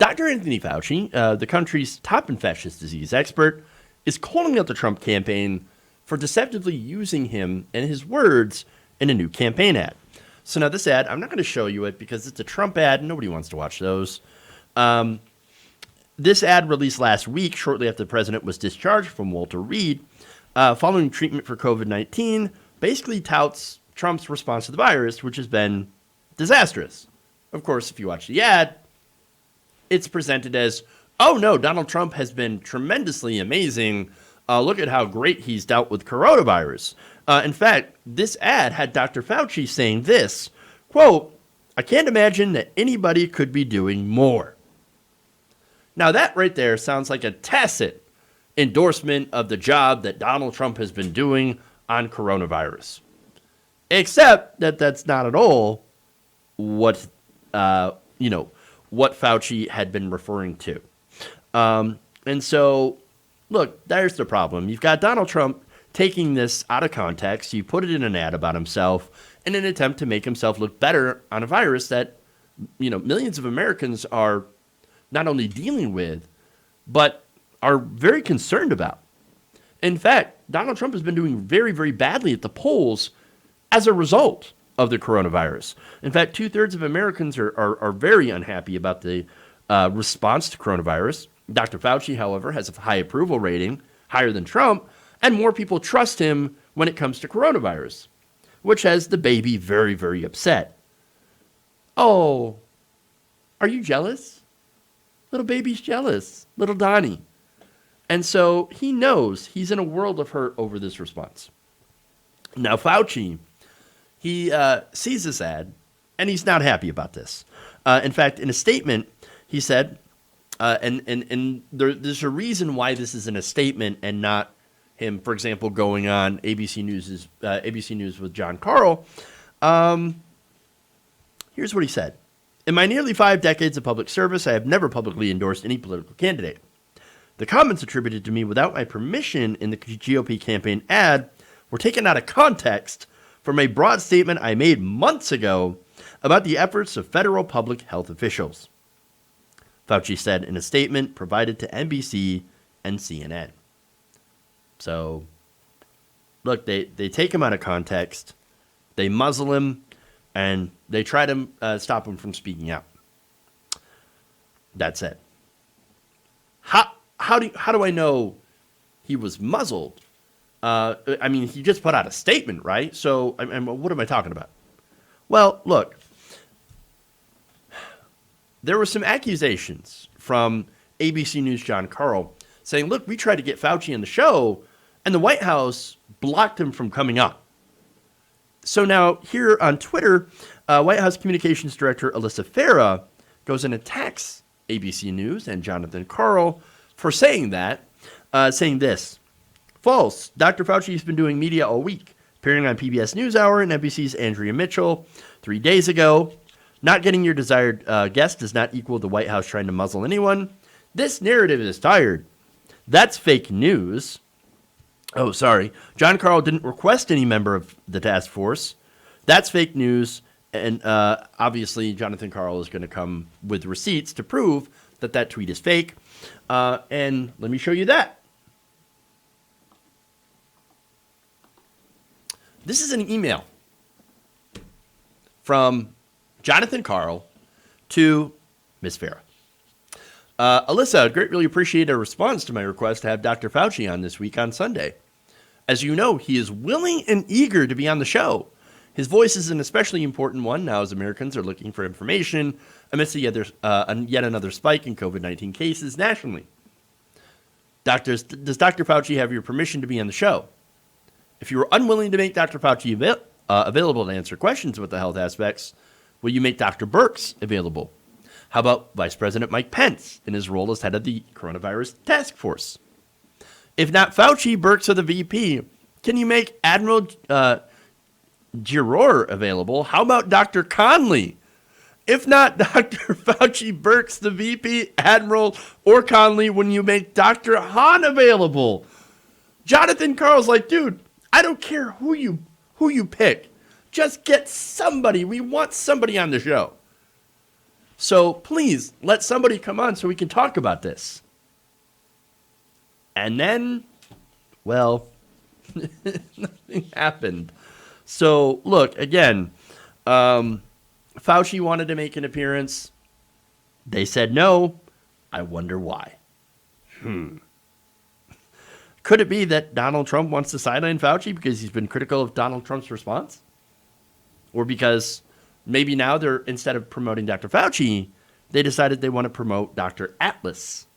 Dr. Anthony Fauci, the country's top infectious disease expert, is calling out the Trump campaign for deceptively using him and his words in a new campaign ad. So now this ad, I'm not going to show you it because it's a Trump ad. Nobody wants to watch those. This ad released last week, shortly after the president was discharged from Walter Reed, following treatment for COVID-19, basically touts Trump's response to the virus, which has been disastrous. Of course, if you watch the ad, it's presented as, oh no, Donald Trump has been tremendously amazing. Look at how great he's dealt with coronavirus. In fact, this ad had Dr. Fauci saying this, quote, "I can't imagine that anybody could be doing more." Now that right there sounds like a tacit endorsement of the job that Donald Trump has been doing on coronavirus. Except that that's not at all what, what Fauci had been referring to. And so, look, there's the problem. You've got Donald Trump taking this out of context. You put it in an ad about himself in an attempt to make himself look better on a virus that, millions of Americans are not only dealing with, but are very concerned about. In fact, Donald Trump has been doing very, very badly at the polls as a result of the coronavirus. In fact, 2/3 of Americans are very unhappy about the response to coronavirus. Dr. Fauci, however, has a high approval rating, higher than Trump, and more people trust him when it comes to coronavirus, which has the baby very, very upset. Oh, are you jealous? Little baby's jealous, little Donnie. And so he knows he's in a world of hurt over this response. Now, Fauci, he sees this ad, and he's not happy about this. In fact, in a statement, he said, and there's a reason why this is in a statement and not him, for example, going on ABC News with John Carl. Here's what he said. "In my nearly 5 decades of public service, I have never publicly endorsed any political candidate. The comments attributed to me without my permission in the GOP campaign ad were taken out of context from a broad statement I made months ago about the efforts of federal public health officials," Fauci said in a statement provided to NBC and CNN. So, look, they take him out of context, they muzzle him, and they try to stop him from speaking out. That's it. How do I know he was muzzled? He just put out a statement, right? So, what am I talking about? Well, look, there were some accusations from ABC News' John Carl saying, look, we tried to get Fauci on the show, and the White House blocked him from coming on. So now here on Twitter, White House Communications Director Alyssa Farah goes and attacks ABC News and Jonathan Karl for saying that, saying this. "False. Dr. Fauci has been doing media all week, appearing on PBS NewsHour and NBC's Andrea Mitchell 3 days ago. Not getting your desired guest does not equal the White House trying to muzzle anyone. This narrative is tired. That's fake news." Oh, sorry. John Carl didn't request any member of the task force. That's fake news. And obviously, Jonathan Karl is going to come with receipts to prove that that tweet is fake. And let me show you that. This is an email from Jonathan Karl to Ms. Farah. "Alyssa, I'd greatly appreciate a response to my request to have Dr. Fauci on this week on Sunday. As you know, he is willing and eager to be on the show. His voice is an especially important one now as Americans are looking for information amidst yet another spike in COVID-19 cases nationally. Does Dr. Fauci have your permission to be on the show? If you are unwilling to make Dr. Fauci available to answer questions about the health aspects, will you make Dr. Birx available? How about Vice President Mike Pence in his role as head of the coronavirus task force? If not Fauci, Birx, or the VP, can you make Admiral Giroir available? How about Dr. Conley? If not Dr. Fauci, Birx, the VP, Admiral, or Conley, when you make Dr. Hahn available?" Jonathan Karl's like, dude, I don't care who you pick. Just get somebody. We want somebody on the show. So please let somebody come on so we can talk about this. And then, well, nothing happened. So look, again, Fauci wanted to make an appearance. They said no. I wonder why. Could it be that Donald Trump wants to sideline Fauci because he's been critical of Donald Trump's response? Or because maybe now they're, instead of promoting Dr. Fauci, they decided they want to promote Dr. Atlas,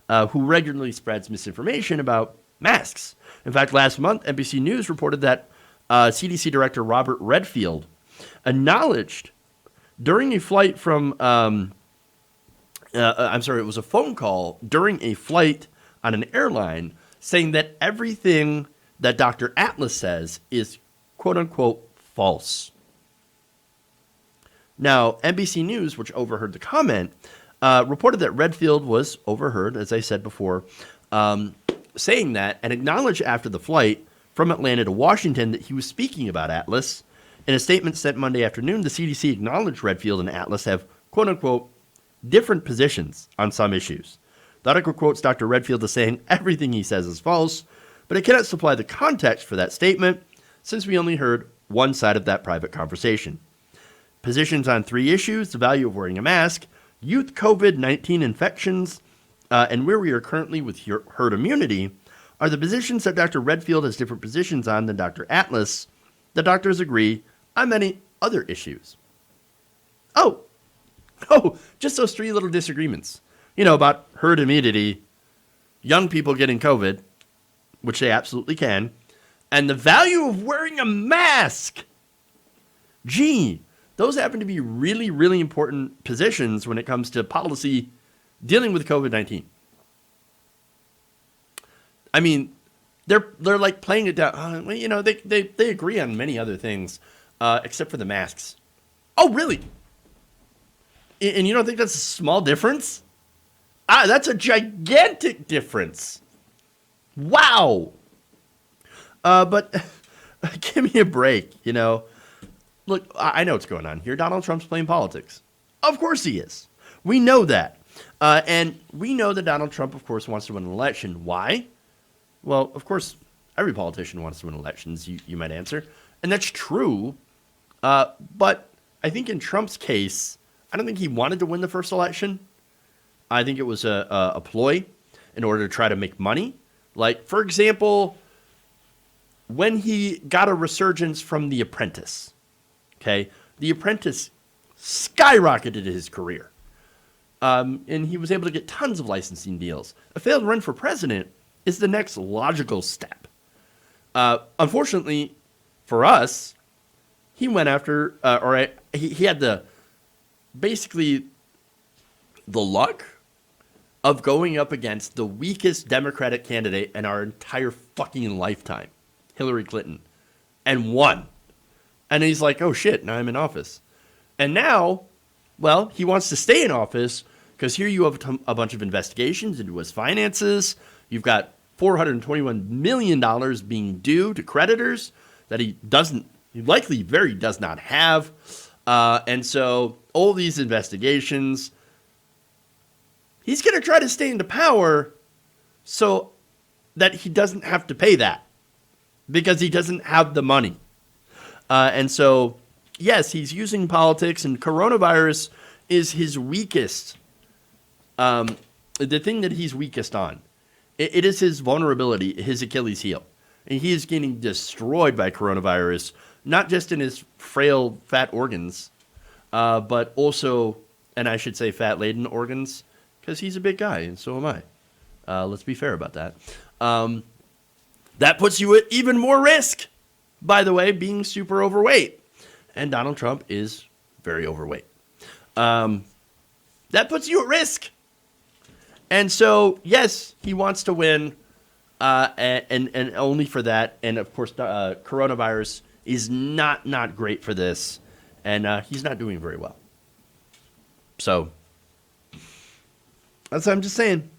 who regularly spreads misinformation about masks. In fact, last month, NBC News reported that CDC Director Robert Redfield acknowledged during a flight from, it was a phone call during a flight on an airline saying that everything that Dr. Atlas says is quote-unquote false. Now, NBC News, which overheard the comment, reported that Redfield was overheard, as I said before, saying that and acknowledged after the flight from Atlanta to Washington that he was speaking about Atlas. In a statement sent Monday afternoon, the CDC acknowledged Redfield and Atlas have, quote-unquote, different positions on some issues. The article quotes Dr. Redfield as saying everything he says is false, but it cannot supply the context for that statement since we only heard one side of that private conversation. Positions on 3 issues: the value of wearing a mask, youth COVID-19 infections, and where we are currently with herd immunity, are the positions that Dr. Redfield has different positions on than Dr. Atlas. The doctors agree on many other issues. Oh, just those 3 little disagreements. About herd immunity, young people getting COVID, which they absolutely can, and the value of wearing a mask. Gee, those happen to be really, really important positions when it comes to policy dealing with COVID-19. I mean, they're like playing it down. They agree on many other things, except for the masks. Oh, really? And you don't think that's a small difference? That's a gigantic difference. Wow. But give me a break, Look, I know what's going on here. Donald Trump's playing politics. Of course he is. We know that. And we know that Donald Trump, of course, wants to win an election. Why? Well, of course, every politician wants to win elections, you might answer. And that's true. But I think in Trump's case, I don't think he wanted to win the first election. I think it was a ploy in order to try to make money. Like, for example, when he got a resurgence from The Apprentice, okay, The Apprentice skyrocketed his career. And he was able to get tons of licensing deals. A failed run for president is the next logical step. Unfortunately, for us, he went after, he had basically the luck of going up against the weakest Democratic candidate in our entire fucking lifetime, Hillary Clinton, and won. And he's like, oh shit, now I'm in office. And now, well, he wants to stay in office because here you have a bunch of investigations into his finances. You've got $421 million being due to creditors that he likely does not have. And so all these investigations, he's going to try to stay into power so that he doesn't have to pay that because he doesn't have the money. And so, yes, he's using politics, and coronavirus is his weakest, the thing that he's weakest on. It is his vulnerability, his Achilles heel. And he is getting destroyed by coronavirus, not just in his frail, fat organs, but also, and I should say fat-laden organs, because he's a big guy, and so am I. Let's be fair about that. That puts you at even more risk, by the way, being super overweight. And Donald Trump is very overweight. That puts you at risk. And so, yes, he wants to win, and only for that. And, of course, coronavirus is not great for this, and he's not doing very well. So, that's what I'm just saying.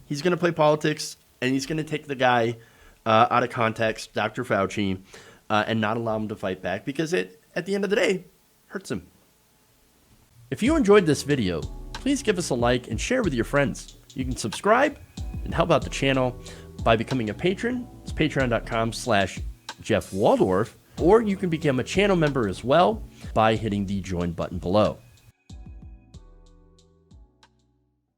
He's going to play politics, and he's going to take the guy out of context, Dr. Fauci, and not allow him to fight back because it, at the end of the day, hurts him. If you enjoyed this video, please give us a like and share with your friends. You can subscribe and help out the channel by becoming a patron. It's patreon.com/Jeff Waldorf, or you can become a channel member as well by hitting the join button below.